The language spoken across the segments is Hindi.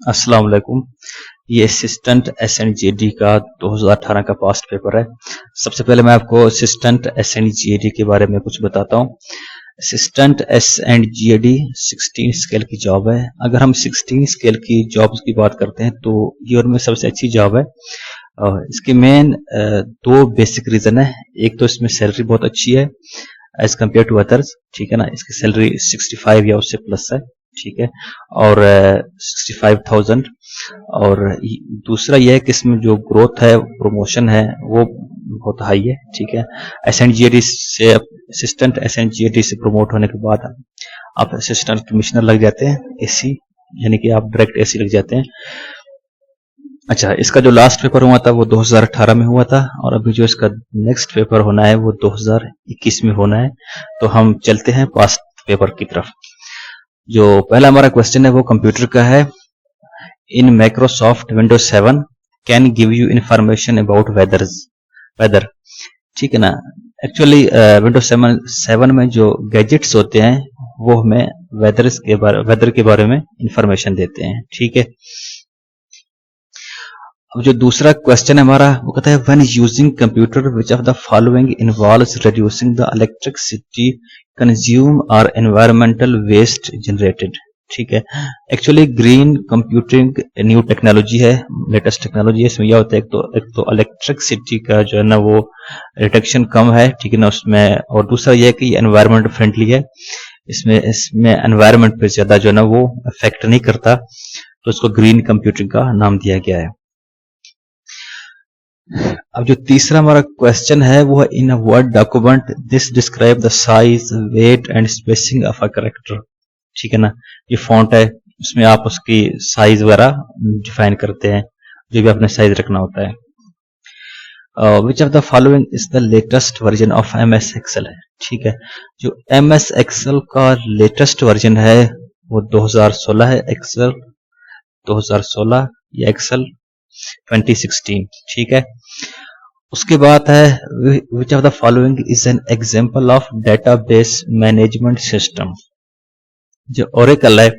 अस्सलाम वालेकुम। ये असिस्टेंट एसएनजीडी का 2018 का पास्ट पेपर है। सबसे पहले मैं आपको असिस्टेंट एसएनजीडी के बारे में कुछ बताता हूँ। असिस्टेंट एसएनजीडी 16 स्केल की जॉब है। अगर हम 16 स्केल की जॉब्स की बात करते हैं तो ये उनमें सबसे अच्छी जॉब है। इसके मेन दो बेसिक रीजन है। एक तो इसमें सैलरी बहुत अच्छी है एज कम्पेयर टू अदर्स, ठीक है ना। इसकी सैलरी 65 या उससे प्लस है, ठीक है, और 65,000। और दूसरा यह है कि इसमें जो ग्रोथ है, प्रमोशन है, वो बहुत हाई है, ठीक है। एसएनजीडी से असिस्टेंट एसएनजीडी से प्रमोट होने के बाद आप असिस्टेंट कमिश्नर लग जाते हैं, एसी, यानी कि आप डायरेक्ट एसी लग जाते हैं। अच्छा, इसका जो लास्ट पेपर हुआ था वो 2018 में हुआ था और अभी जो इसका नेक्स्ट पेपर होना है वो 2021 में होना है। तो हम चलते हैं पास्ट पेपर की तरफ। जो पहला हमारा क्वेश्चन है वो कंप्यूटर का है। In Microsoft Windows 7 can give you information about whether, ठीक है ना। एक्चुअली विंडोज 7 में जो गैजेट्स होते हैं वो हमें वेदर के बारे में इंफॉर्मेशन देते हैं, ठीक है। अब जो दूसरा क्वेश्चन है हमारा वो कहता है when using computer which of the following involves reducing the electricity consume और एनवायरमेंटल वेस्ट जनरेटेड, ठीक है। Actually green computing new technology है, लेटेस्ट टेक्नोलॉजी है। इसमें यह होता है एक तो इलेक्ट्रिसिटी का जो है ना वो रिडक्शन कम है, ठीक है ना उसमें, और दूसरा यह है कि एनवायरमेंट फ्रेंडली है। इसमें एनवायरमेंट पे ज्यादा जो है ना वो अफेक्ट नहीं करता, तो इसको ग्रीन कंप्यूटिंग का नाम दिया गया है। अब जो तीसरा हमारा क्वेश्चन है वो है in a word document this describe the size, weight and spacing of a character, ठीक है ना। ये फॉन्ट है, उसमें आप उसकी साइज वगैरह डिफाइन करते हैं, जो भी आपने साइज रखना होता है। Which of the following is the latest version of MS Excel है, ठीक है। जो MS एक्सेल का लेटेस्ट वर्जन है वो 2016 है, एक्सेल 2016 या एक्सेल 2016, ठीक है। उसके बाद है which of the following is an example of database management system. जो ओरेकल है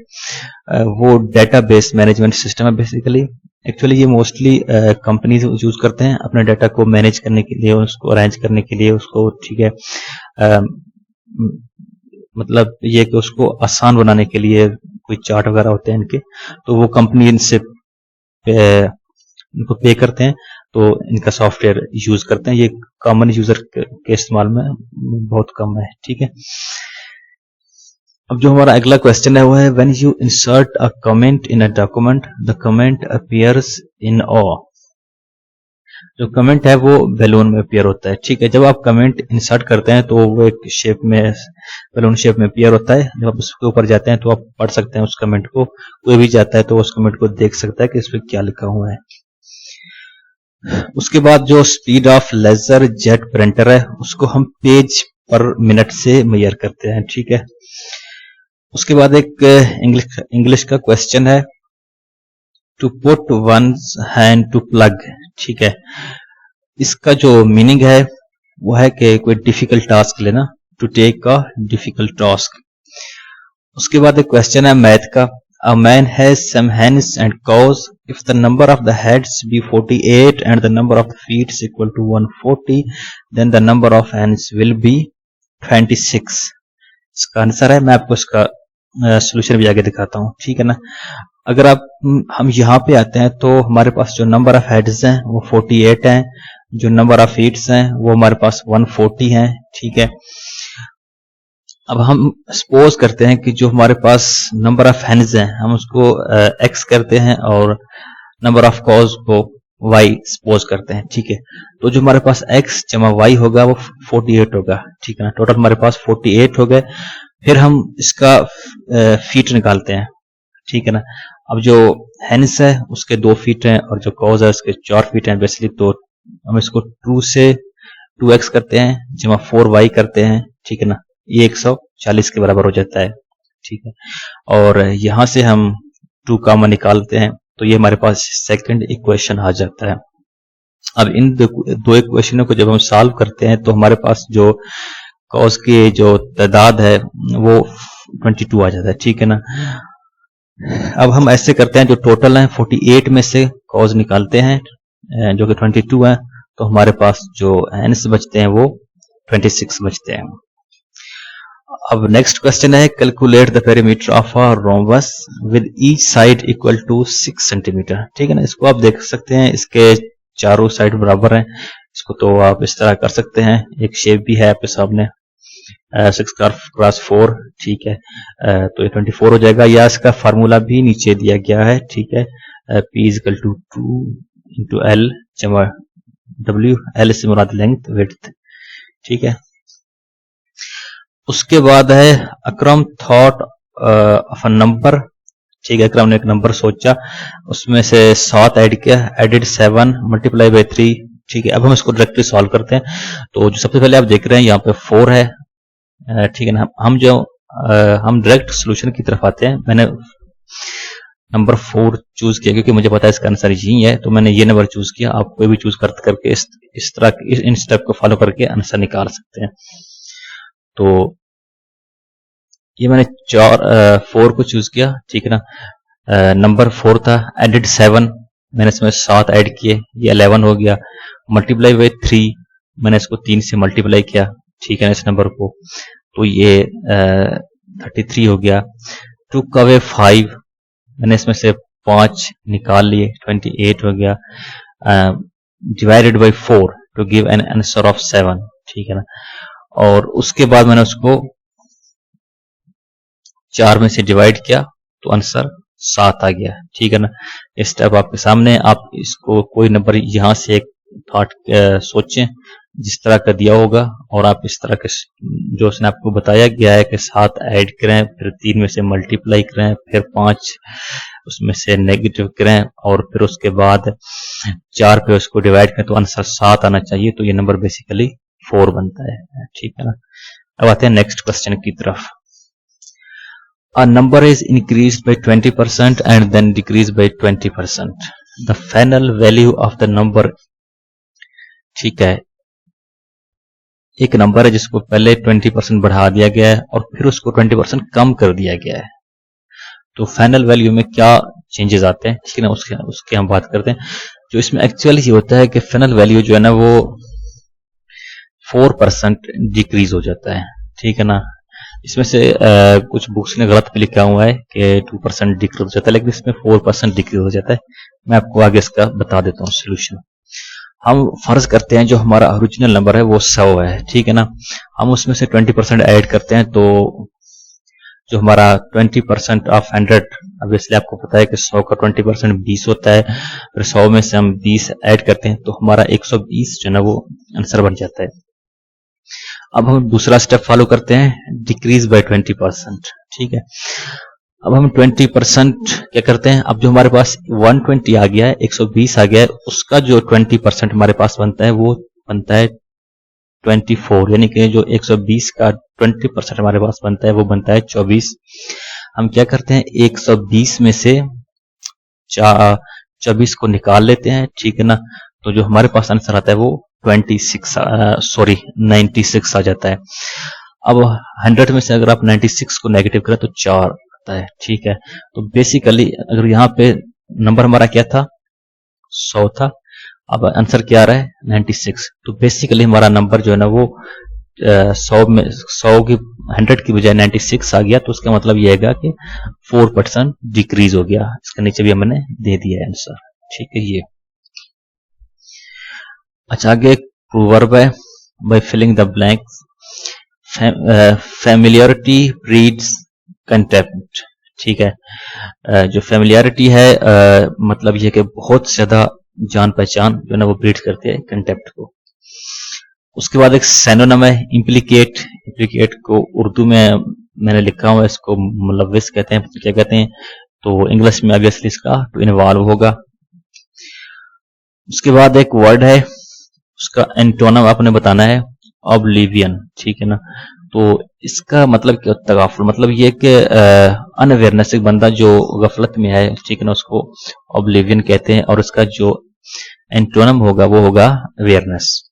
वो डेटाबेस मैनेजमेंट सिस्टम है बेसिकली। एक्चुअली ये मोस्टली कंपनीज यूज करते हैं अपने डाटा को मैनेज करने के लिए, उसको अरेंज करने के लिए, उसको, ठीक है, मतलब ये कि उसको आसान बनाने के लिए कोई चार्ट वगैरह होते हैं इनके, तो वो कंपनी इनसे इनको पे करते हैं, तो इनका सॉफ्टवेयर यूज करते हैं। ये कॉमन यूजर के इस्तेमाल में बहुत कम है, ठीक है। अब जो हमारा अगला क्वेश्चन है वो है when you insert a comment in a document the comment appears in ऑ। जो कमेंट है वो बैलून में अपीयर होता है, ठीक है। जब आप कमेंट इंसर्ट करते हैं तो वो एक शेप में, बैलून शेप में अपीयर होता है। जब आप उसके ऊपर जाते हैं तो आप पढ़ सकते हैं उस कमेंट को, कोई भी जाता है तो उस कमेंट को देख सकता है कि इस पर क्या लिखा हुआ है। उसके बाद जो speed of laser jet printer है उसको हम पेज पर मिनट से मेजर करते हैं, ठीक है। उसके बाद एक इंग्लिश का क्वेश्चन है to put one's hand to plough, ठीक है। इसका जो मीनिंग है वो है कि कोई डिफिकल्ट टास्क लेना, to take a difficult task. उसके बाद एक क्वेश्चन है मैथ का, a man has some hens and cows. If the number of the heads be 48 and the number of the feet is equal to 140, then the number of hens will be 26. इसका आंसर है, मैं आपको इसका सोल्यूशन भी आगे दिखाता हूँ, ठीक है ना। अगर हम यहाँ पे आते हैं तो हमारे पास जो नंबर ऑफ हेड्स हैं वो 48 हैं, जो नंबर ऑफ फीट्स हैं वो हमारे पास 140 हैं, ठीक है। अब हम सपोज करते हैं कि जो हमारे पास नंबर ऑफ हेन्स हैं हम उसको x करते हैं और नंबर ऑफ कॉज को y सपोज करते हैं, ठीक है। तो जो हमारे पास x जमा y होगा वो 48 होगा, ठीक है ना। टोटल हमारे पास 48 हो गए। फिर हम इसका फीट निकालते हैं, ठीक है ना। अब जो हेन्स है उसके 2 फीट हैं और जो कॉज है उसके 4 फीट हैं बेसिकली, तो हम इसको 2 से 2x करते हैं जमा 4y करते हैं, ठीक है ना। ये 140 के बराबर हो जाता है, ठीक है। और यहां से हम 2 कॉमन निकालते हैं तो ये हमारे पास सेकंड इक्वेशन आ जाता है। अब इन दो इक्वेशनों को जब हम सॉल्व करते हैं तो हमारे पास जो कॉस की जो तादाद है वो 22 आ जाता है, ठीक है ना। अब हम ऐसे करते हैं, जो टोटल है 48 में से कॉज निकालते हैं जो कि 22 है, तो हमारे पास जो एंस बचते हैं वो 26 बचते हैं। अब नेक्स्ट क्वेश्चन है, calculate the perimeter of a rhombus with each side equal to 6 centimetre. ठीक है ना, इसको आप देख सकते हैं, इसके चारों साइड बराबर हैं। इसको तो आप इस तरह कर सकते हैं, एक शेप भी है आपके सामने 6 क्रॉस 4, ठीक है, तो ये 24 हो जाएगा, या इसका फार्मूला भी नीचे दिया गया है, ठीक है, P equal to 2 into L जमा W, एल से मुराद लेंथ विड्थ, ठीक है। उसके बाद है Akram thought of a number, ठीक है, अक्रम ने एक नंबर सोचा, उसमें से 7 ऐड किया, एडेड 7 मल्टीप्लाई बाई 3, ठीक है। अब हम इसको डायरेक्टली सॉल्व करते हैं, तो जो सबसे पहले आप देख रहे हैं यहाँ पे 4 है, ठीक है ना, हम डायरेक्ट सोल्यूशन की तरफ आते हैं। मैंने नंबर 4 चूज किया क्योंकि मुझे पता है इसका आंसर यही है, तो मैंने ये नंबर चूज किया। आप कोई भी चूज करके इस तरह इन स्टेप को फॉलो करके आंसर निकाल सकते हैं। तो ये मैंने 4 को चूज किया, ठीक है ना, नंबर 4 था, एडेड 7, मैंने इसमें 7 ऐड किए, ये 11 हो गया, मल्टीप्लाई बाई 3, मैंने इसको 3 से मल्टीप्लाई किया, ठीक है ना, इस नंबर को, तो ये 33 हो गया। टूक अवे 5, मैंने इसमें से 5 निकाल लिए, 28 हो गया, divided by 4 to give an answer of 7, ठीक है ना, और उसके बाद मैंने उसको 4 में से डिवाइड किया तो आंसर 7 आ गया, ठीक है ना। इस स्टेप आपके सामने, आप इसको कोई नंबर यहां से एक थॉट सोचें जिस तरह का दिया होगा, और आप इस तरह के जो उसने आपको बताया गया है कि 7 ऐड करें, फिर 3 में से मल्टीप्लाई करें, फिर 5 उसमें से नेगेटिव करें, और फिर उसके बाद 4 पे उसको डिवाइड करें तो आंसर 7 आना चाहिए, तो ये नंबर बेसिकली 4 बनता है, ठीक है ना। अब आते हैं नेक्स्ट क्वेश्चन की तरफ। A number is increased by 20% and then decreased by 20%. The final value of the number, ठीक है, एक नंबर है जिसको पहले 20% बढ़ा दिया गया है और फिर उसको 20% कम कर दिया गया है, तो फाइनल वैल्यू में क्या चेंजेस आते हैं, ठीक है ना, उसके हम बात करते हैं। जो इसमें एक्चुअली ये होता है कि फाइनल वैल्यू जो है ना वो 4% डिक्रीज हो जाता है, ठीक है ना। इसमें से कुछ बुक्स ने गलत भी लिखा हुआ है कि 2% डिक्रीज हो जाता है, लेकिन इसमें 4% डिक्रीज हो जाता है। मैं आपको आगे इसका बता देता हूँ सोल्यूशन। हम फर्ज करते हैं जो हमारा ओरिजिनल नंबर है वो 100 है, ठीक है ना, हम उसमें से 20% ऐड करते हैं, तो जो हमारा 20% ऑफ 100, अब इसलिए आपको पता है कि 100 का 20% 20 होता है, फिर 100 में से हम 20 ऐड करते हैं तो हमारा 120 जो है ना वो आंसर बन जाता है। अब हम दूसरा स्टेप फॉलो करते हैं, डिक्रीज बाय 20%, ठीक है। अब हम 20% क्या करते हैं, अब जो हमारे पास 120 आ गया है, 120 आ गया है, उसका जो 20% हमारे पास बनता है वो बनता है 24, यानी कि जो 120 का 20% हमारे पास बनता है वो बनता है 24। हम क्या करते हैं, 120 में से 24 को निकाल लेते हैं, ठीक है ना, तो जो हमारे पास आंसर आता है वो 96 आ जाता है। अब 100 में से अगर आप 96 को नेगेटिव करें तो 4 आता है, ठीक है। तो बेसिकली अगर यहाँ पे नंबर हमारा क्या था, 100 था, अब आंसर क्या आ रहा है 96, तो बेसिकली हमारा नंबर जो है ना वो 100 में 100 की 100 की बजाय 96 आ गया, तो उसका मतलब यह है कि 4% डिक्रीज हो गया। इसके नीचे भी हमने दे दिया आंसर, ठीक है। ये अच्छा, आगे एक प्रोवर्ब है, by filling the blanks, familiarity breeds contempt, ठीक है। जो फैमिलियरिटी है मतलब ये कि बहुत ज्यादा जान पहचान जो है ना वो ब्रीड करते हैं कंटेम्प्ट को। उसके बाद एक सैनोनिम है इम्प्लीकेट, इम्प्लीकेट को उर्दू में मैंने लिखा हुआ है, इसको मुलव्विस कहते हैं, क्या कहते हैं, तो इंग्लिश में ऑब्वियसली इसका टू इन्वॉल्व होगा। उसके बाद एक वर्ड है, उसका एंटोनिम आपने बताना है ऑब्लिवियन, ठीक है ना, तो इसका मतलब क्या होता है, गाफिल, मतलब ये कि अनअवेयरनेस, एक बंदा जो गफलत में है, ठीक है ना, उसको ऑब्लिवियन कहते हैं, और उसका जो एंटोनिम होगा वो होगा अवेयरनेस।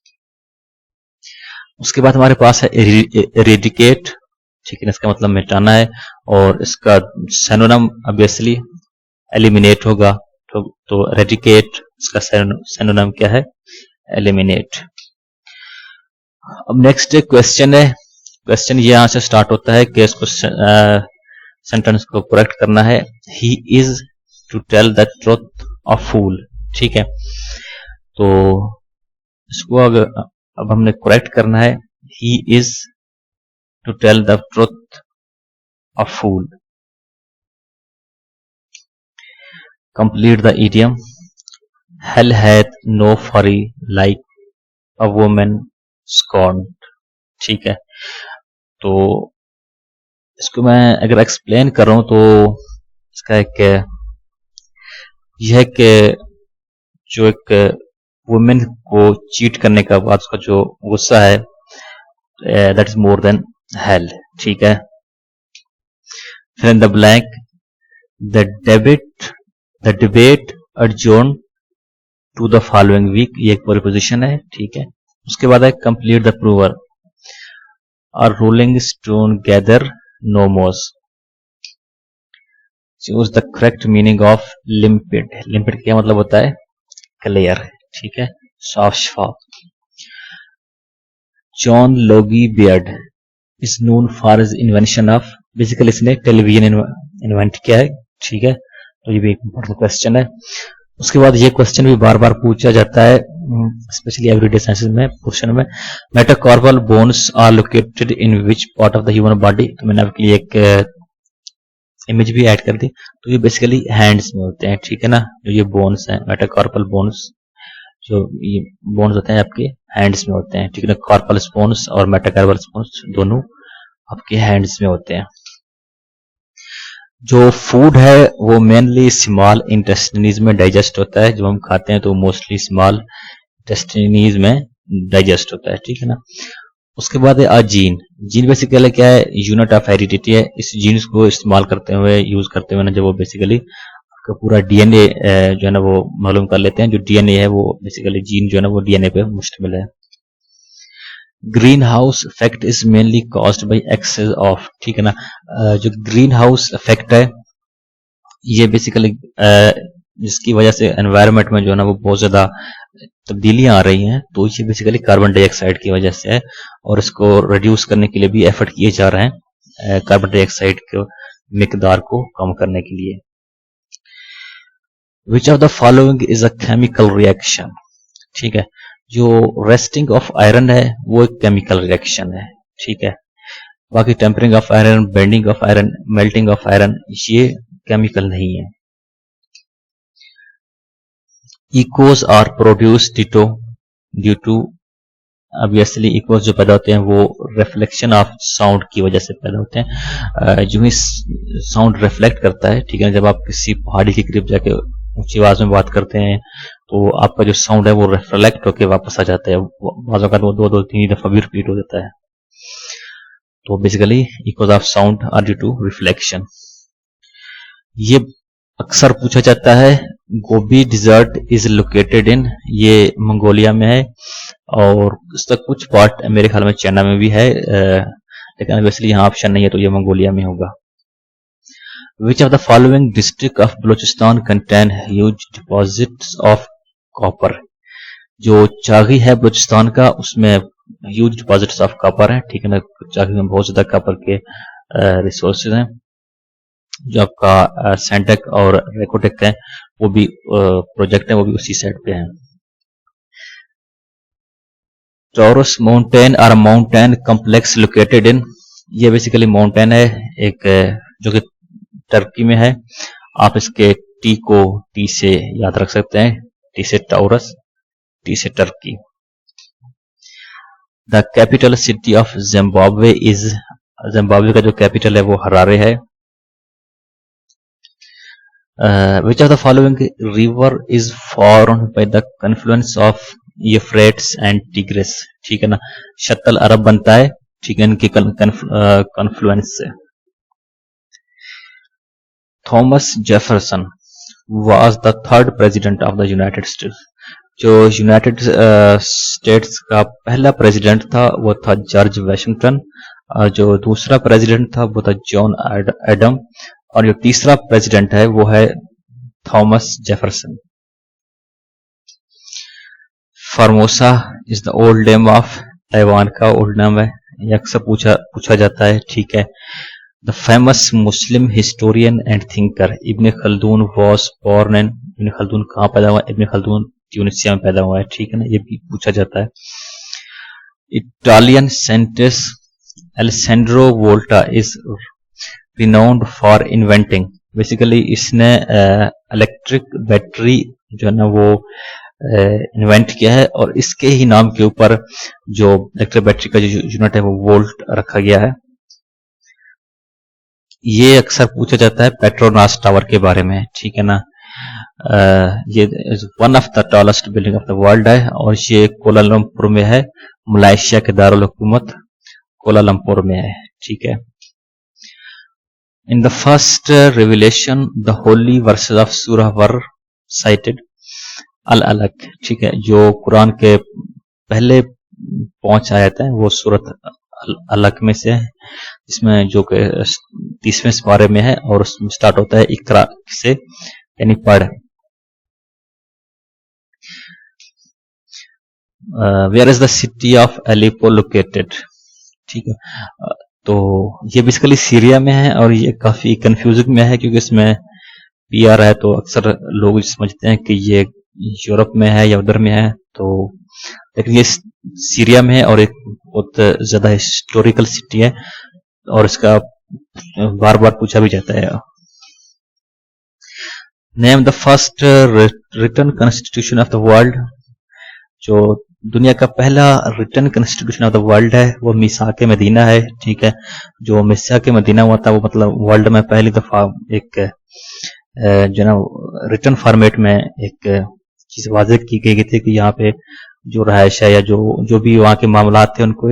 उसके बाद हमारे पास है इरेडिकेट, ठीक है, इसका मतलब मिटाना है, और इसका सिनोनिम ऑब्वियसली एलिमिनेट होगा, तो रेडिकेट इसका सिनोनिम क्या है? एलिमिनेट। अब नेक्स्ट क्वेश्चन है, क्वेश्चन ये यहां से स्टार्ट होता है कि इसको सेंटेंस को करेक्ट करना है। He is to tell the truth a fool, ठीक है, तो इसको अब हमने करेक्ट करना है। He is to tell the truth a fool. Complete the idiom. Hell hath no fury like a woman scorned, ठीक है, तो इसको मैं अगर एक्सप्लेन करूं तो इसका एक यह कि जो एक वुमेन को चीट करने का बाद उसका जो गुस्सा है, that is more than hell, ठीक है। फिर in the blank, the debate adjourned to the following week, ये एक प्रीपोजिशन है, ठीक है। उसके बाद है कंप्लीट द प्रूवर। और rolling stone gather no moss. Choose the correct meaning of limpid. Limpid क्या मतलब होता है? क्लियर, ठीक है, साफ शफाफ। John Logie Baird is known for his invention of, basically इसने टेलीविजन इन्वेंट किया है, ठीक है, तो ये भी एक इंपॉर्टेंट क्वेश्चन है। उसके बाद ये क्वेश्चन भी बार बार पूछा जाता है, स्पेशली एवरीडे साइंसेस में पोर्शन में। Metacarpal bones are located in which part of the human body, तो मैंने आपके लिए एक इमेज भी ऐड कर दी। तो ये बेसिकली हैंड्स में होते हैं, ठीक है ना, जो ये बोन्स हैं, मेटाकार्पल बोन्स, जो ये बोन्स होते हैं आपके हैंड्स में होते हैं, ठीक है ना। कार्पल बोन्स और मेटाकार्पल बोन्स दोनों आपके हैंड्स में होते हैं। जो फूड है वो मेनली स्मॉल इंटेस्टाइन्स में डाइजेस्ट होता है, जब हम खाते हैं तो मोस्टली स्मॉल इंटेस्टाइन्स में डाइजेस्ट होता है, ठीक है ना। उसके बाद है जीन। जीन बेसिकली क्या है? यूनिट ऑफ हेरिडिटी है। इस जीन्स को इस्तेमाल करते हुए, यूज करते हुए ना, जब वो बेसिकली आपका पूरा डीएनए जो है ना वो मालूम कर लेते हैं। जो डीएनए है वो बेसिकली जीन जो है ना वो डीएनए पे मुश्तमिल है। Green house effect is mainly caused by access of, ठीक है ना। जो ग्रीन हाउस इफेक्ट है ये बेसिकली जिसकी वजह से एनवायरनमेंट में जो है ना वो बहुत ज्यादा तब्दीलियां आ रही हैं, तो ये बेसिकली कार्बन डाइऑक्साइड की वजह से है, और इसको रिड्यूस करने के लिए भी एफर्ट किए जा रहे हैं कार्बन डाइऑक्साइड के मिकदार को कम करने के लिए। विच of the following is a chemical reaction, ठीक है। जो रेस्टिंग ऑफ आयरन है वो एक केमिकल रिएक्शन है, ठीक है। बाकी tempering of iron, bending of iron, melting of iron ये केमिकल नहीं है। Echoes are produce due to, obviously echoes जो पैदा होते हैं वो रिफ्लेक्शन ऑफ साउंड की वजह से पैदा होते हैं। जो ही साउंड रिफ्लेक्ट करता है, ठीक है, जब आप किसी पहाड़ी के करीब जाके ऊंची आवाज में बात करते हैं तो आपका जो साउंड है वो रिफ्लेक्ट होके वापस आ जाता है, बाज़ों का वो दो तीन दफा भी रिपीट हो जाता है। तो basically echoes of sound are due to reflection. ये अक्सर पूछा जाता है। Gobi desert is located in, ये मंगोलिया में है, और इसका कुछ पार्ट मेरे ख्याल में चाइना में भी है, लेकिन ऑब्वियसली यहाँ ऑप्शन नहीं है तो ये मंगोलिया में होगा। Which of the following district of Balochistan contain huge deposits of copper? जो चागी है बलूचिस्तान का उसमें huge deposits of copper है, ठीक है ना। चागी में बहुत ज्यादा कॉपर के रिसोर्सेज हैं। जो आपका सेंटेक और रेकोटेक है वो भी प्रोजेक्ट है, वो भी उसी साइड पे है। टॉरस माउंटेन और माउंटेन कॉम्प्लेक्स लोकेटेड इन, ये बेसिकली माउंटेन है एक जो कि टर्की में है। आप इसके टी को टी से याद रख सकते हैं, टी से टॉरस, टी से Turkey. The capital city of Zimbabwe is, Zimbabwe का जो कैपिटल है वो हरारे है। Which of the following river is formed by the confluence of Euphrates and tigris, ठीक है ना। शत्तल अरब बनता है, ठीक है, इनके कन्फ्लुएंस से। Thomas Jefferson was the third president of the United states. जो यूनाइटेड स्टेट्स का पहला प्रेसिडेंट था वो था जॉर्ज वाशिंगटन, और जो दूसरा प्रेसिडेंट था वो था जॉन एडम, और जो तीसरा प्रेसिडेंट है वो है Thomas Jefferson. Formosa is the old name of, Taiwan का ओल्ड नाम है, ये अक्सर पूछा जाता है, ठीक है। The famous Muslim historian and thinker Ibn Khaldun was born in, Ibn Khaldun कहाँ पैदा हुआ? इब्न खल्दून ट्यूनिसिया में पैदा हुआ है, ठीक है ना, ये भी पूछा जाता है। Italian scientist Alessandro Volta is renowned for inventing, basically इसने इलेक्ट्रिक बैटरी जो है ना वो इन्वेंट किया है, और इसके ही नाम के ऊपर जो इलेक्ट्रिक बैटरी का जो यूनिट है वो वोल्ट रखा गया है। ये अक्सर पूछा जाता है पेट्रोनास टावर के बारे में, ठीक है ना। ये one of the tallest building of the world है, और ये कोलालमपुर में है, मलेशिया के दारुल हुकूमत कोलालमपुर में है, ठीक है। In the first revelation the Holi versus of सूरह वर साइटेड अल अलग, ठीक है, जो कुरान के पहले 5 आयत हैं वो सूरत अलग में से है, इसमें जो कि 30वें पारे में है, और उसमें स्टार्ट होता है इकरा से, यानी पढ़। Where is the city of Aleppo located, ठीक है। तो ये बेसिकली सीरिया में है, और ये काफी कंफ्यूजिंग में है क्योंकि इसमें पीआर है, तो अक्सर लोग समझते हैं कि ये यूरोप में है या उधर में है, तो लेकिन ये सीरिया में है, और एक बहुत ज्यादा हिस्टोरिकल सिटी है, और इसका बार बार पूछा भी जाता है। Name the first written constitution of the world, जो दुनिया का पहला written constitution of the world है वो मीसाक मदीना है, ठीक है। जो मीसाक मदीना हुआ था वो मतलब वर्ल्ड में पहली दफा एक जो ना रिटन फॉर्मेट में एक चीज वाज़ेह की गई थी कि यहाँ पे जो रहायश है या जो भी वहाँ के मामलात थे उनको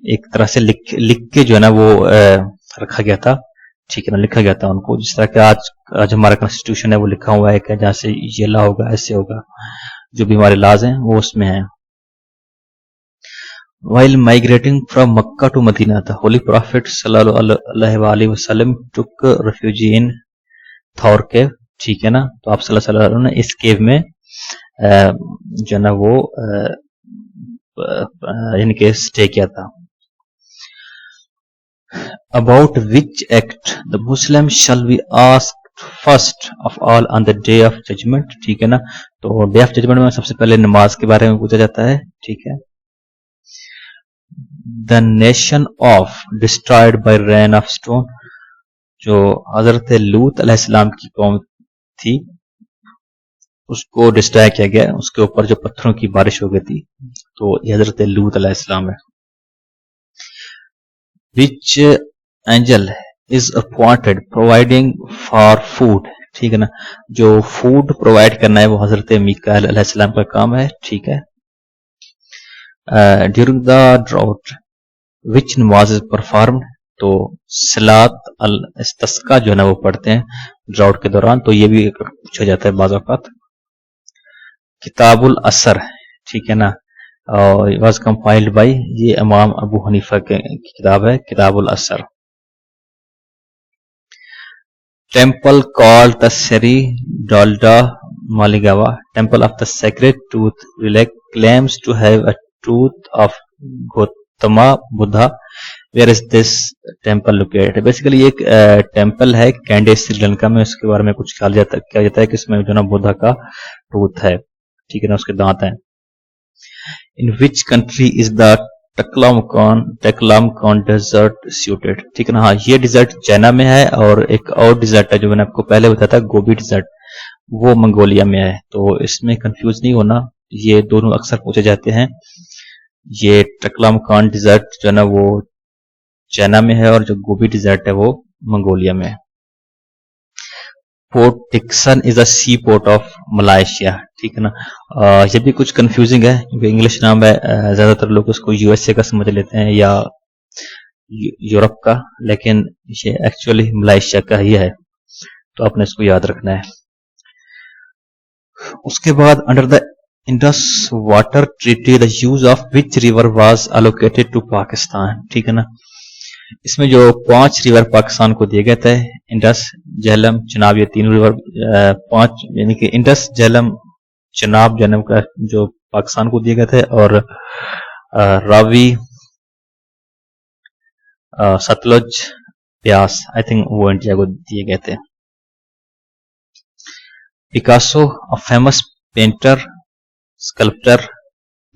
एक तरह से लिख के जो है ना वो रखा गया था, ठीक है ना, लिखा गया था उनको, जिस तरह के आज हमारा कॉन्स्टिट्यूशन है वो लिखा हुआ है कि जहाँ से ये ला होगा ऐसे होगा, जो भी हमारे लाज हैं वो उसमें है। While migrating from Makkah to Medina, the Holy Prophet sallallahu alaihi wasallam took refuge in Thawr cave, ठीक है ना। तो आप सल्लल्लाहु अलैहि वसल्लम ने इस केव में जो ना वो इनके स्टे किया था। About which act the Muslim shall be asked first of all on the day of judgment, ठीक है ना। तो डे ऑफ जजमेंट में सबसे पहले नमाज के बारे में पूछा जाता है, ठीक है। The nation of destroyed by rain of stone, जो हजरत लूत अलैहिस्सलाम की कौम थी उसको डिस्ट्रॉय किया गया, उसके ऊपर जो पत्थरों की बारिश हो गई थी, तो ये हजरत लूत अलैहिस्सलाम है। Which angel is appointed providing for food, ठीक है ना। जो फूड प्रोवाइड करना है वो हजरत मीकाईल अलैहिस्सलाम का काम है, ठीक है। ड्यूरिंग द ड्राउट विच नमाज इज परफॉर्म, तो सलात अल इस्तिस्का जो है ना वो पढ़ते हैं ड्राउट के दौरान, तो ये भी पूछा जाता है बाज़ औक़ात। किताबुल असर, ठीक है ना, और वाज कंपाइल्ड बाय, ये इमाम अबू हनीफा की किताब है किताबुल असर। Temple called the Sri Dalada Maligawa, temple of the sacred tooth claims to have a tooth of Gautama Buddha, where is this temple located. Basically एक टेम्पल है कैंडे श्रीलंका में, उसके बारे में कुछ किया जाता है कि इसमें जो ना बुद्धा का टूथ है, ठीक है ना, उसके दांत हैं। In which country is the Taklamakan desert situated, ठीक है ना। हाँ, ये डिजर्ट चाइना में है, और एक और डिजर्ट है जो मैंने आपको पहले बताया था गोबी डिजर्ट, वो मंगोलिया में है। तो इसमें कंफ्यूज नहीं होना, ये दोनों अक्सर पूछे जाते हैं। ये टकलामकॉन डिजर्ट जो है ना वो चाइना में है, और जो गोबी डिजर्ट है वो मंगोलिया में है। Port Dickson is a sea port of Malaysia, ठीक है ना। ये भी कुछ कंफ्यूजिंग है क्योंकि इंग्लिश नाम है, ज्यादातर लोग उसको यूएसए का समझ लेते हैं या यूरोप का, लेकिन ये एक्चुअली मलेशिया का ही है, तो आपने इसको याद रखना है। उसके बाद under the Indus water treaty the use of which river was allocated to Pakistan, ठीक है ना। इसमें जो 5 रिवर पाकिस्तान को दिए गए थे, इंडस, झेलम, चनाब, ये 3 रिवर, 5 यानी कि इंडस, झेलम, चनाब, जन्म का जो पाकिस्तान को दिए गए थे, और रावी, सतलुज, ब्यास, आई थिंक वो इंडिया को दिए गए थे। Picasso, a famous painter, sculptor,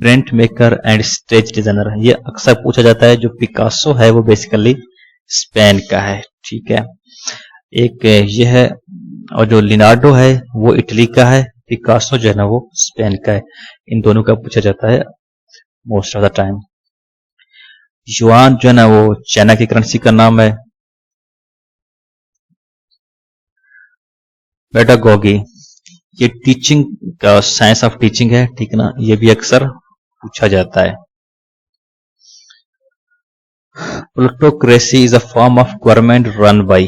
print maker and stage designer. ये अक्सर पूछा जाता है। जो पिकासो है वो बेसिकली स्पेन का है, ठीक है। एक ये है, और जो लिनार्डो है वो इटली का है, पिकासो जो है ना वो स्पेन का है। इन दोनों का पूछा जाता है most of the time. Yuan जो है ना वो चाइना की करेंसी का नाम है। पेडागोगी, ये टीचिंग का साइंस ऑफ टीचिंग है, ठीक है ना। ये भी अक्सर पूछा जाता है। Plutocracy is a form of government run by,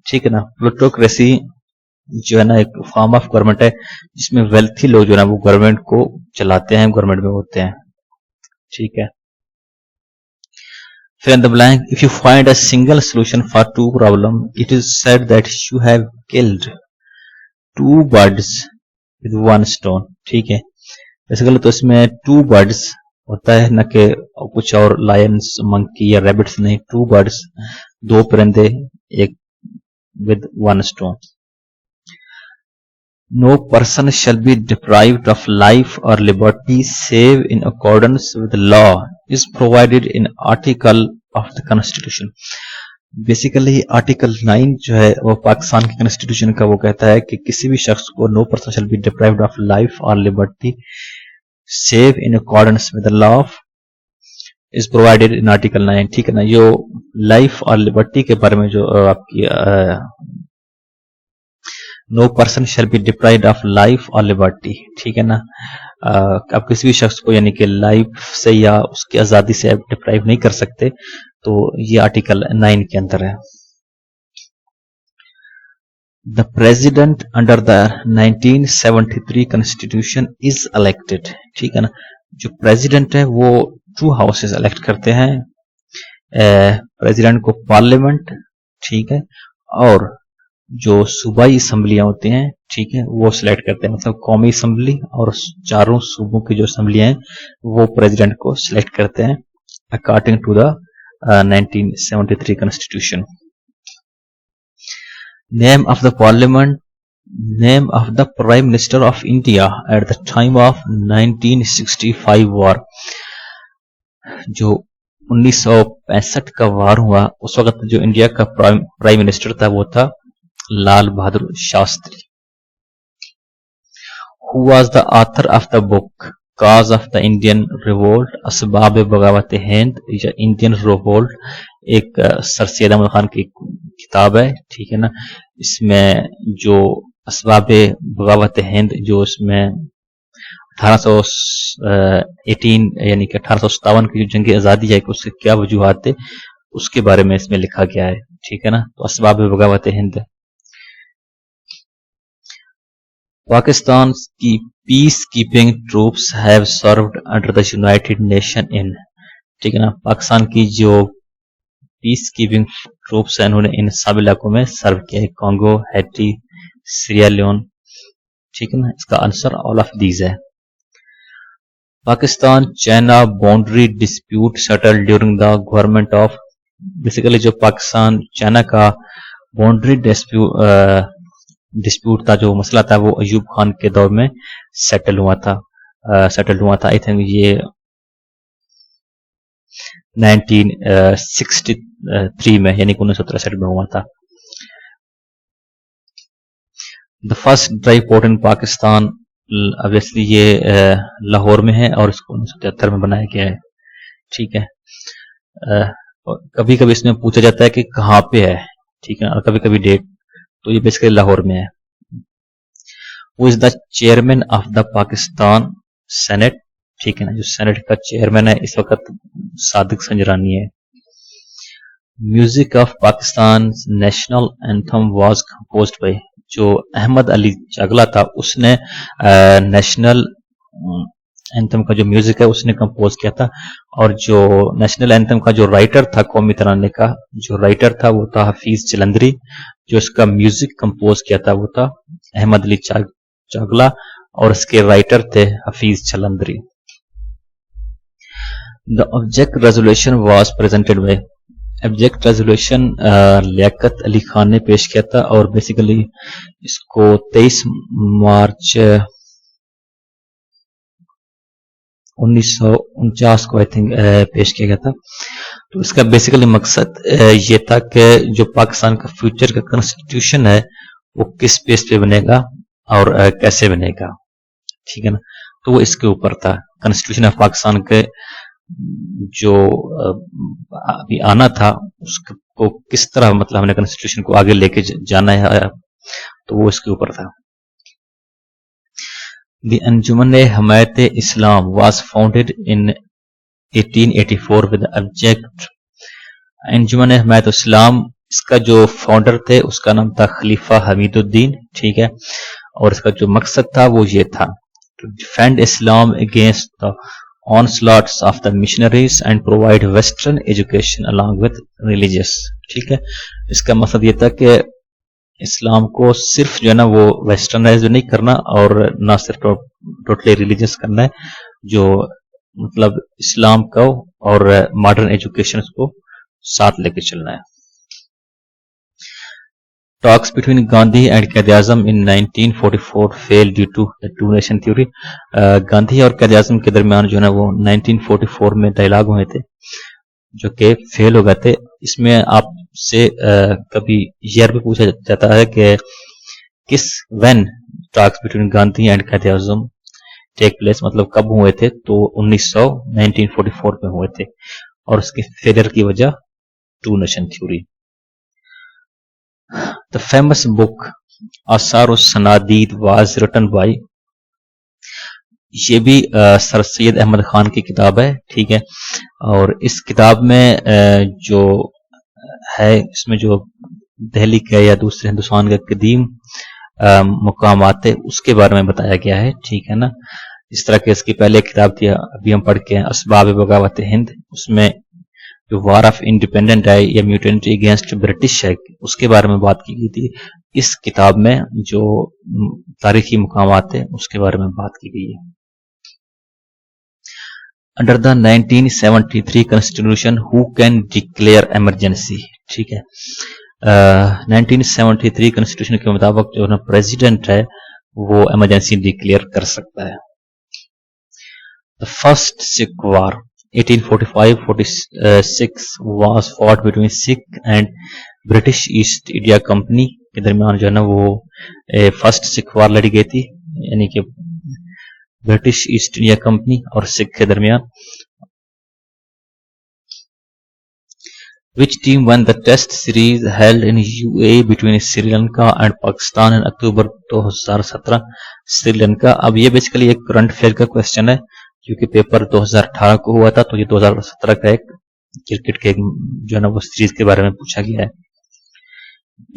ठीक है ना। प्लूटोक्रेसी जो है ना एक फॉर्म ऑफ गवर्नमेंट है जिसमें वेल्थी लोग जो है ना वो गवर्नमेंट को चलाते हैं, गवर्नमेंट में होते हैं, ठीक है। Fill in the blank. If you find a single solution for 2 problems, it is said that you have killed 2 birds with 1 stone, ठीक है। बेसिकली तो इसमें 2 birds होता है, न कि कुछ और लायंस, मंकी या रैबिट्स नहीं। 2 birds, 2 परिंदे, एक with 1 stone. No person shall be deprived of life or liberty save in accordance with the law is provided in article of the constitution. Basically article 9 जो है वो पाकिस्तान के कॉन्स्टिट्यूशन का वो कहता है कि किसी भी शख्स को no person shall be deprived of life और liberty save in accordance with the law is provided in article 9, ठीक है ना। जो लाइफ और लिबर्टी के बारे में जो आपकी no person shall be deprived of life और लिबर्टी, ठीक है ना। आप किसी भी शख्स को यानी कि लाइफ से या उसकी आज़ादी से आप डिप्राइव नहीं कर सकते, तो ये आर्टिकल 9 के अंदर है। The president under the 1973 constitution is elected, ठीक है ना। जो प्रेसिडेंट है वो 2 हाउसेस इलेक्ट करते हैं, प्रेसिडेंट को पार्लियामेंट, ठीक है, और जो सूबाई असम्बलियां होती हैं, ठीक है, वो सिलेक्ट करते हैं। मतलब कौमी असम्बली और 4 सूबों की जो असम्बलियां हैं वो प्रेसिडेंट को सिलेक्ट करते हैं according to the 1973 constitution. Name of the parliament, name of the prime minister of India at the time of 1965 war. जो 1965 का वार हुआ उस वक्त जो इंडिया का प्राइम मिनिस्टर था वो था Lal Bahadur Shastri. Who was the author of the book Cause of the Indian Revolt, असबाब बगावत हिंद या इंडियन रिवोल्ट? एक सर सैयद अहमद खान की किताब है, ठीक है ना। इसमें जो असबाब बगावत हिंद, जो इसमें 1818 यानी कि 1857 की जो जंग आज़ादी है उसके क्या वजूहात थे उसके बारे में इसमें लिखा गया है, ठीक है ना। तो असबाब बगावत हिंद। पाकिस्तान की peace keeping troops have served under the United nation in, ठीक है ना। पाकिस्तान की जो पीस कीपिंग ट्रूप्स हैं उन्होंने इन सब इलाकों में सर्व किया है, कॉन्गो, हैटी, सीरिया लियोन, ठीक है ना। इसका आंसर ऑल ऑफ दीज है। Pakistan China boundary dispute settle during the government of, basically जो पाकिस्तान चाइना का बाउंड्री डिस्प्यूट था, जो मसला था, वो अयूब खान के दौर में सेटल हुआ था। आई थिंक ये 1963 में यानी 1963 में हुआ था। The first dry port in Pakistan, obviously ये लाहौर में है और इसको 1973 में बनाया गया है, ठीक है। कभी कभी इसमें पूछा जाता है कि कहाँ पे है, ठीक है, और कभी कभी डेट, तो ये बेसिकली लाहौर में है। वो is the chairman of the Pakistan senate, ठीक है ना। जो सेनेट का चेयरमैन है इस वक्त सादिक संजरानी है। Music of Pakistan national anthem was composed bye, जो अहमद अली चागला था उसने नेशनल एंथम का जो म्यूजिक है उसने कंपोज किया था, और जो नेशनल एंथम का जो राइटर था कौमी तराने का जो राइटर था वो था हफीज जलंधरी। जो इसका म्यूजिक कंपोज किया था वो था अहमद अली चागला, और इसके राइटर थे Hafeez Jalandhari. The object resolution was presented by, object resolution Liaquat Ali Khan ने पेश किया था, और बेसिकली इसको 23 मार्च 1949 को आई थिंक पेश किया गया था। तो इसका बेसिकली मकसद ये था कि जो पाकिस्तान का फ्यूचर का कॉन्स्टिट्यूशन है वो किस बेस पे बनेगा और कैसे बनेगा, ठीक है ना। तो वो इसके ऊपर था, कॉन्स्टिट्यूशन ऑफ पाकिस्तान के जो अभी आना था उसको किस तरह मतलब हमने कॉन्स्टिट्यूशन को आगे लेके जाना है, तो वो इसके ऊपर था। The Anjuman-e-Hamayat Islam was founded in 1884 with the object। अंजुमन-ए-हमायत इस्लाम इसका जो फाउंडर थे उसका नाम था खलीफा हमीदुद्दीन, ठीक है। और इसका जो मकसद था वो ये था, to defend Islam against the onslaughts of the missionaries and provide Western education along with religious, ठीक है। इसका मकसद ये था कि इस्लाम को सिर्फ जो है ना वो वेस्टर्नाइज नहीं करना और ना सिर्फ टोटली रिलीजियस करना है, जो मतलब इस्लाम को और मॉडर्न एजुकेशन को साथ लेके चलना है। Talks between Gandhi and Quaid-e-Azam in 1944 fail due to the two nation theory. Gandhi और क़ायद-ए-आज़म के दरमियान जो है ना वो 1944 में डायलॉग हुए थे जो कि फेल हो गए थे। इसमें आपसे कभी ईयर भी पूछा जाता है कि किस when talks between Gandhi and Quaid-e-Azam take place, मतलब कब हुए थे, तो 1944 में हुए थे, और उसके फेलियर की वजह two nation theory. The famous book Asar us Sanadid was written by, ये भी सर सैयद अहमद खान की किताब है, ठीक है। और इस किताब में जो है इसमें जो दिल्ली के या दूसरे हिंदुस्तान के कदीम मुकामात है उसके बारे में बताया गया है, ठीक है ना। इस तरह के इसकी पहले किताब थी अभी हम पढ़ के असबाब बगावत हिंद, उसमें जो वार ऑफ इंडिपेंडेंट है या म्यूटेंटी अगेंस्ट ब्रिटिश है उसके बारे में बात की गई थी। इस किताब में जो तारीखी मुकामात है उसके बारे में बात की गई है। Under the 1973 constitution who can declare emergency, ठीक है। 1973 कॉन्स्टिट्यूशन के मुताबिक जो ना प्रेसिडेंट है वो इमरजेंसी डिक्लेयर कर सकता है। The first Sikh war 1845-46 was fought between Sikh and British east India company के दरमियान जो है ना वो फर्स्ट सिख वार लड़ी गई थी, यानी कि ब्रिटिश ईस्ट इंडिया कंपनी और सिख के दरमियान। Which team won the test series held in UAE between Sri Lanka and Pakistan in अक्टूबर 2017? श्रीलंका। अब ये बेसिकली एक करंट अफेयर का क्वेश्चन है क्योंकि पेपर 2018 को हुआ था, तो ये 2017 का एक क्रिकेट के जो है ना वो सीरीज के बारे में पूछा गया है।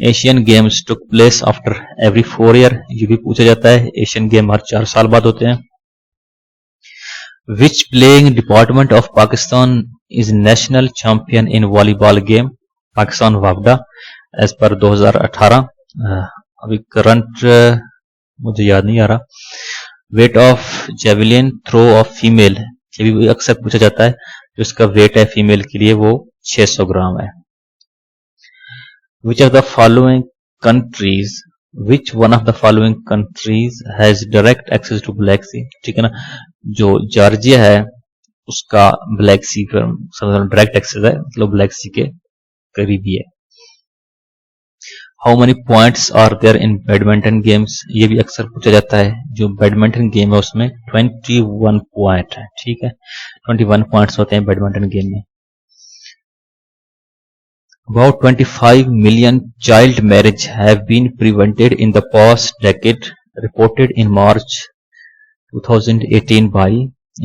Asian games took place after every 4 year, ये भी पूछा जाता है, एशियन गेम हर 4 साल बाद होते हैं। Which playing department of Pakistan is national champion in volleyball game? Pakistan वापडा एज पर 2018। अभी करंट मुझे याद नहीं आ रहा। Weight of javelin throw of female, ये भी अक्सर पूछा जाता है, जो इसका वेट है फीमेल के लिए वो 600 ग्राम है। Which of the following countries, which one of the following countries has direct access to Black Sea, ठीक है ना। जो जॉर्जिया है उसका ब्लैक सी पर डायरेक्ट एक्सेस है, मतलब ब्लैक सी के करीबी है। How many points are there in badminton games, ये भी अक्सर पूछा जाता है। जो बैडमिंटन गेम है उसमें 21 पॉइंट है, ठीक है। 21 पॉइंट्स होते हैं बैडमिंटन गेम में। About 25 million child marriage have been prevented in the past decade, reported in March 2018 by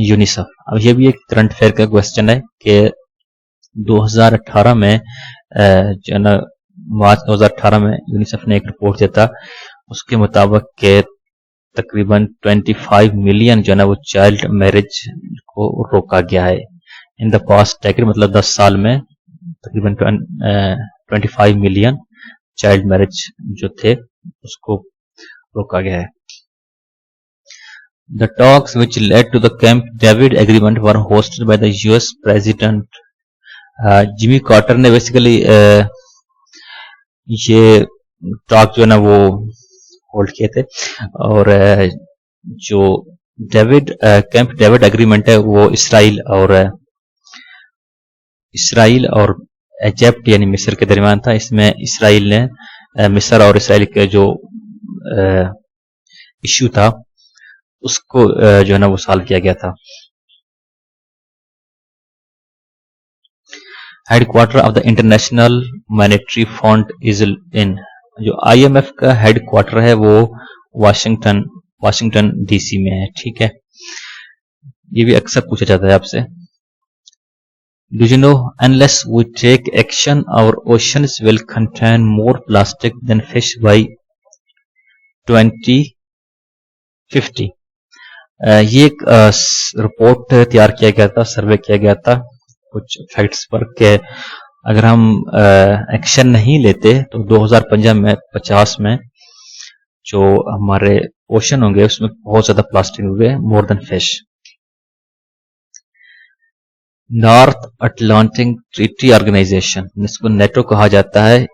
UNICEF। अब ये भी एक करंट अफेयर का क्वेश्चन है कि 2018 में जो ना मार्च 2018 में यूनिसेफ ने एक रिपोर्ट दिया था, उसके मुताबिक के तकरीबन 25 मिलियन जो है ना वो चाइल्ड मैरिज को रोका गया है इन द पास्ट डेकेड, मतलब 10 साल में तकरीबन 25 मिलियन चाइल्ड मैरिज जो थे उसको रोका गया है। The talks which led to the Camp David agreement were hosted by the US President Jimmy Carter ने बेसिकली ये टॉक जो है ना वो होल्ड किए थे, और जो कैंप डेविड एग्रीमेंट है वो इसराइल और इजिप्ट यानी मिस्र के दरमियान था। इसमें इसराइल ने मिस्र और इसराइल के जो इश्यू था उसको जो है ना वो सॉल्व किया गया था। Headquarter of the international monetary fund is in, जो IMF का हेडक्वार्टर है वो वाशिंगटन DC में है। ठीक है, ये भी अक्सर पूछा जाता है आपसे। Do you know unless we take action our oceans will contain more plastic than fish by 2050? ये एक रिपोर्ट तैयार किया गया था, सर्वे किया गया था कुछ फैक्ट्स पर कि अगर हम एक्शन नहीं लेते तो 2050 में जो हमारे ओशन होंगे उसमें बहुत ज्यादा प्लास्टिक होंगे, more than fish. North Atlantic Treaty Organization, इसको नेटो कहा जाता है।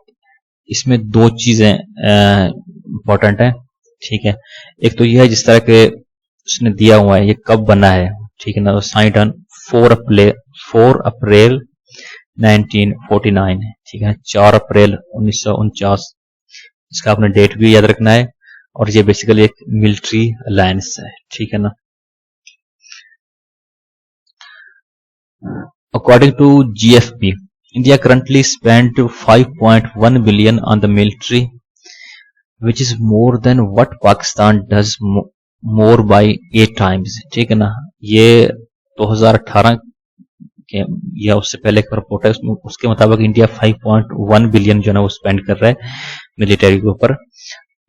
इसमें दो चीजें इंपॉर्टेंट हैं। ठीक है, एक तो यह है जिस तरह के उसने दिया हुआ है, ये कब बना है, ठीक है ना, साइंड ऑन 4 अप्रैल 1949, ठीक है, 4 अप्रैल 1949, इसका आपने डेट भी याद रखना है। और ये बेसिकली एक मिलिट्री अलायंस है। ठीक है ना। According to GFP, India currently spent 5.1 billion on the military, which is more than what Pakistan does more by 8 times. ठीक है ना, ये 2018 के या उससे पहले का रिपोर्ट है, उसके मुताबिक इंडिया 5.1 बिलियन जो है ना वो स्पेंड कर रहा है मिलिट्री के ऊपर।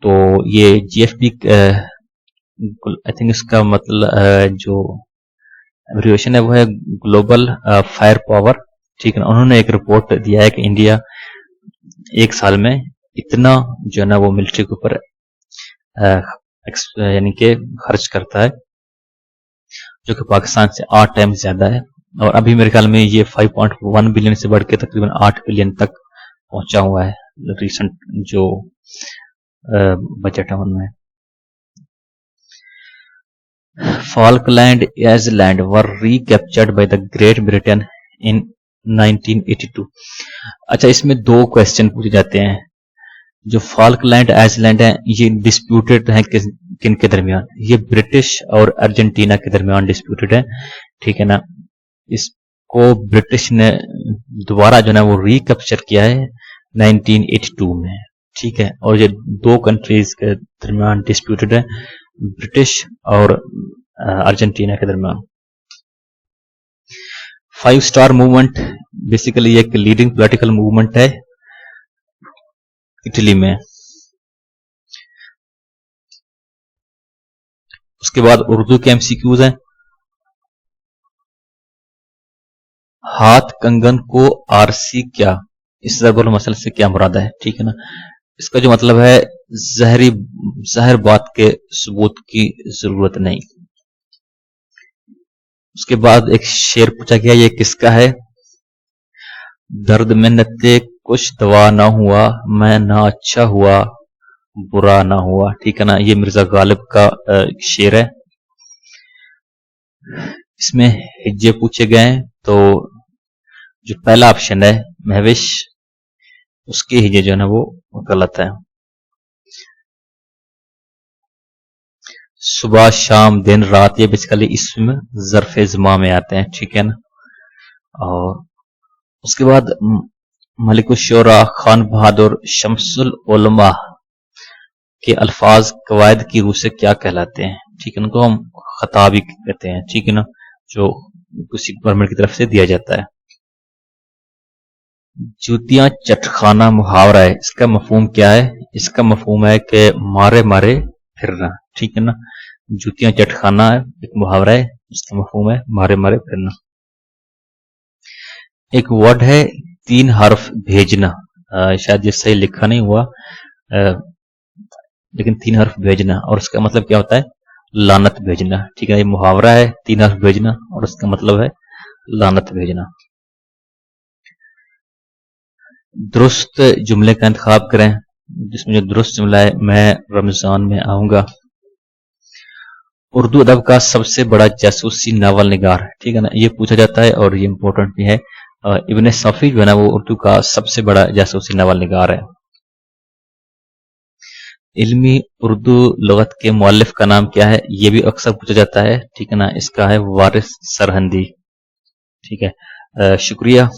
तो ये GFP आई थिंक इसका मतलब जो एब्रिविएशन है वो है ग्लोबल फायर पावर। ठीक है ना, उन्होंने एक रिपोर्ट दिया है कि इंडिया एक साल में इतना जो है ना वो मिलिट्री के ऊपर यानी कि खर्च करता है, जो कि पाकिस्तान से 8 टाइम्स ज्यादा है। और अभी मेरे ख्याल में ये 5.1 बिलियन से बढ़ के तकरीबन 8 बिलियन तक पहुंचा हुआ है रिसेंट जो बजट है उनमें। Falkland Islands were recaptured by the Great Britain in 1982. अच्छा, इसमें 2 क्वेश्चन पूछे जाते हैं। जो फाल्कलैंड आइलैंड है ये डिस्प्यूटेड है किन के दरमियान, ये ब्रिटिश और अर्जेंटीना के दरमियान डिस्प्यूटेड है। ठीक है ना, इसको ब्रिटिश ने दोबारा जो है वो रिकैप्चर किया है 1982 में। ठीक है, और ये 2 कंट्रीज के दरमियान डिस्प्यूटेड है, ब्रिटिश और अर्जेंटीना के दरमियान। 5 स्टार मूवमेंट बेसिकली एक लीडिंग पॉलिटिकल मूवमेंट है इटली में। उसके बाद उर्दू के MCQs हैं। हाथ कंगन को आरसी क्या, इस ज़रबुल मसल से क्या मुराद है। ठीक है ना, इसका जो मतलब है जहर बात के सबूत की जरूरत नहीं। उसके बाद एक शेर पूछा गया, ये किसका है। दर्द में नते कुछ दवा ना हुआ, मैं ना अच्छा हुआ बुरा ना हुआ। ठीक है ना, ये मिर्जा गालिब का शेर है। इसमें हिज्जे पूछे गए हैं, तो जो पहला ऑप्शन है महविश, उसके हिज्जे जो है ना वो गलत है। सुबह शाम दिन रात, ये बेसिकली इसमें ज़र्फ़े ज़मा में आते हैं। ठीक है ना, और उसके बाद मलिकुश्शोरा खान बहादुर शमसुल उलमा के अल्फाज कवायद की रूह से क्या कहलाते हैं। ठीक है, उनको हम खताबी कहते हैं। ठीक है ना, जो किसी गवर्नमेंट की तरफ से दिया जाता है। जूतियां चटखाना मुहावरा है, इसका मफहूम क्या है। इसका मफहूम है कि मारे मारे फिरना, ठीक है ना। जूतियां चटखाना एक मुहावरा है, उसका मफहूम है मारे मारे फिरना। एक वर्ड है 3 हर्फ भेजना, शायद ये सही लिखा नहीं हुआ, लेकिन 3 हर्फ भेजना, और उसका मतलब क्या होता है, लानत भेजना, ठीक है। ये मुहावरा है 3 हर्फ भेजना और उसका मतलब है लानत भेजना। दुरुस्त जुमले का इंतखाब करें, जिसमें जो दुरुस्त जुमला है, मैं रमजान में आऊंगा। उर्दू अदब का सबसे बड़ा जासूसी नावल निगार, ठीक है ना, ये पूछा जाता है और ये इंपॉर्टेंट भी है। इब्ने सफ़ी जो है ना, वो उर्दू का सबसे बड़ा जासूसी नावल निगार है। इल्मी उर्दू लुगत के मुअल्लिफ का नाम क्या है, ये भी अक्सर पूछा जाता है, ठीक है ना। इसका है वारिस सरहंदी, ठीक है। शुक्रिया।